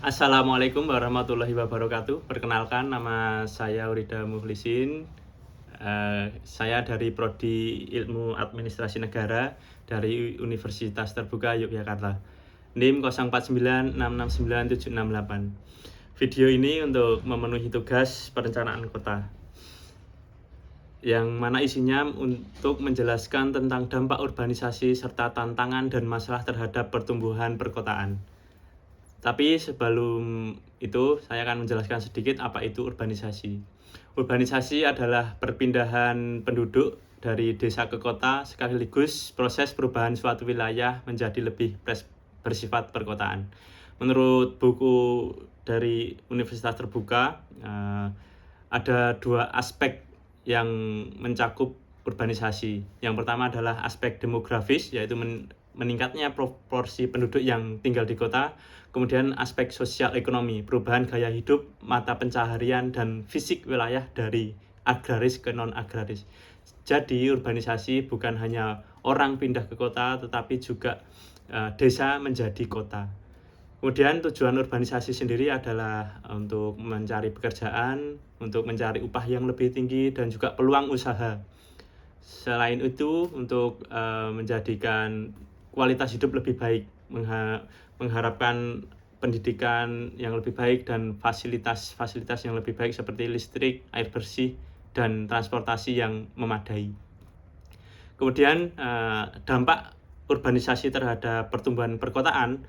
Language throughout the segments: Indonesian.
Assalamualaikum warahmatullahi wabarakatuh. Perkenalkan, nama saya Urida Mukhlisin. Saya dari Prodi Ilmu Administrasi Negara dari Universitas Terbuka Yogyakarta. NIM 0496697768. Video ini untuk memenuhi tugas perencanaan kota, yang mana isinya untuk menjelaskan tentang dampak urbanisasi serta tantangan dan masalah terhadap pertumbuhan perkotaan. Tapi sebelum itu, saya akan menjelaskan sedikit apa itu urbanisasi. Urbanisasi adalah perpindahan penduduk dari desa ke kota sekaligus proses perubahan suatu wilayah menjadi lebih bersifat perkotaan. Menurut buku dari Universitas Terbuka, ada dua aspek yang mencakup urbanisasi. Yang pertama adalah aspek demografis, yaitu meningkatnya proporsi penduduk yang tinggal di kota. Kemudian aspek sosial ekonomi, perubahan gaya hidup, mata pencaharian, dan fisik wilayah dari agraris ke non-agraris. Jadi urbanisasi bukan hanya orang pindah ke kota, tetapi juga desa menjadi kota. Kemudian tujuan urbanisasi sendiri adalah untuk mencari pekerjaan, untuk mencari upah yang lebih tinggi, dan juga peluang usaha. Selain itu, untuk menjadikan kualitas hidup lebih baik, mengharapkan pendidikan yang lebih baik dan fasilitas-fasilitas yang lebih baik seperti listrik, air bersih, dan transportasi yang memadai. Kemudian dampak urbanisasi terhadap pertumbuhan perkotaan.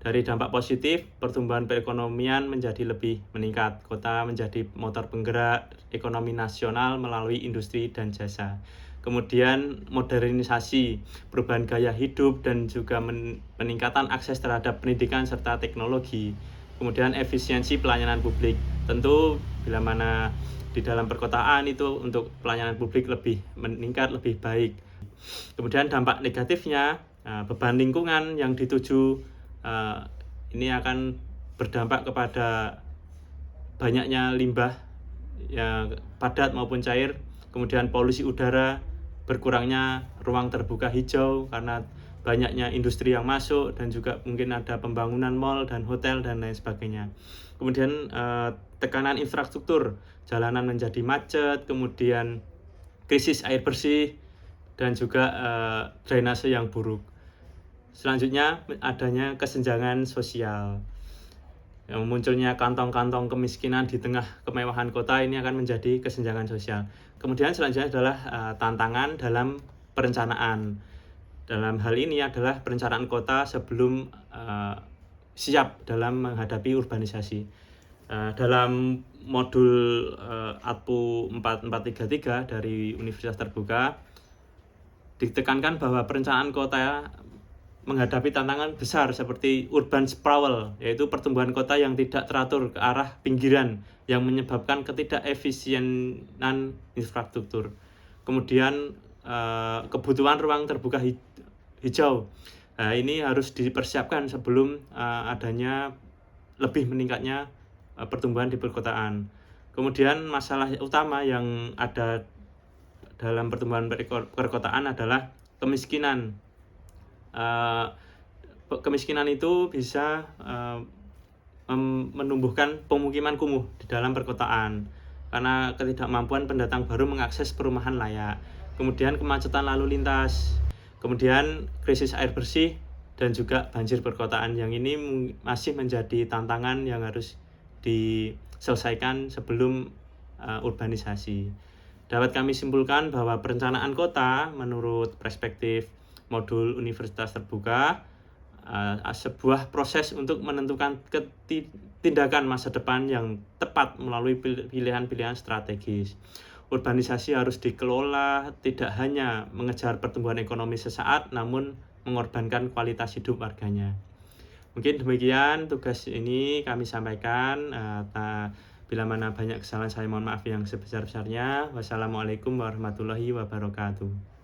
Dari dampak positif, pertumbuhan perekonomian menjadi lebih meningkat. Kota menjadi motor penggerak ekonomi nasional melalui industri dan jasa. Kemudian modernisasi, perubahan gaya hidup, dan juga peningkatan akses terhadap pendidikan serta teknologi. Kemudian efisiensi pelayanan publik. Tentu bila mana di dalam perkotaan itu untuk pelayanan publik lebih meningkat, lebih baik. Kemudian dampak negatifnya, beban lingkungan yang dituju ini akan berdampak kepada banyaknya limbah yang padat maupun cair. Kemudian polusi udara, berkurangnya ruang terbuka hijau karena banyaknya industri yang masuk, dan juga mungkin ada pembangunan mal dan hotel dan lain sebagainya. Kemudian tekanan infrastruktur, jalanan menjadi macet, kemudian krisis air bersih, dan juga drainase yang buruk. Selanjutnya adanya kesenjangan sosial. Yang munculnya kantong-kantong kemiskinan di tengah kemewahan kota ini akan menjadi kesenjangan sosial. Kemudian selanjutnya adalah tantangan dalam perencanaan. Dalam hal ini adalah perencanaan kota sebelum siap dalam menghadapi urbanisasi. Dalam modul ATPU 4433 dari Universitas Terbuka ditekankan bahwa perencanaan kota menghadapi tantangan besar seperti urban sprawl, yaitu pertumbuhan kota yang tidak teratur ke arah pinggiran yang menyebabkan ketidakefisienan infrastruktur. Kemudian kebutuhan ruang terbuka hijau. Nah, ini harus dipersiapkan sebelum adanya lebih meningkatnya pertumbuhan di perkotaan. Kemudian masalah utama yang ada dalam pertumbuhan perkotaan adalah kemiskinan. Kemiskinan itu bisa menumbuhkan pemukiman kumuh di dalam perkotaan karena ketidakmampuan pendatang baru mengakses perumahan layak. Kemudian kemacetan lalu lintas, kemudian krisis air bersih, dan juga banjir perkotaan, yang ini masih menjadi tantangan yang harus diselesaikan sebelum urbanisasi. Dapat kami simpulkan bahwa perencanaan kota menurut perspektif modul Universitas Terbuka sebuah proses untuk menentukan tindakan masa depan yang tepat melalui pilihan-pilihan strategis. Urbanisasi harus dikelola tidak hanya mengejar pertumbuhan ekonomi sesaat, namun mengorbankan kualitas hidup warganya. Mungkin demikian tugas ini kami sampaikan. Bila mana banyak kesalahan, saya mohon maaf yang sebesar-besarnya. Wassalamualaikum warahmatullahi wabarakatuh.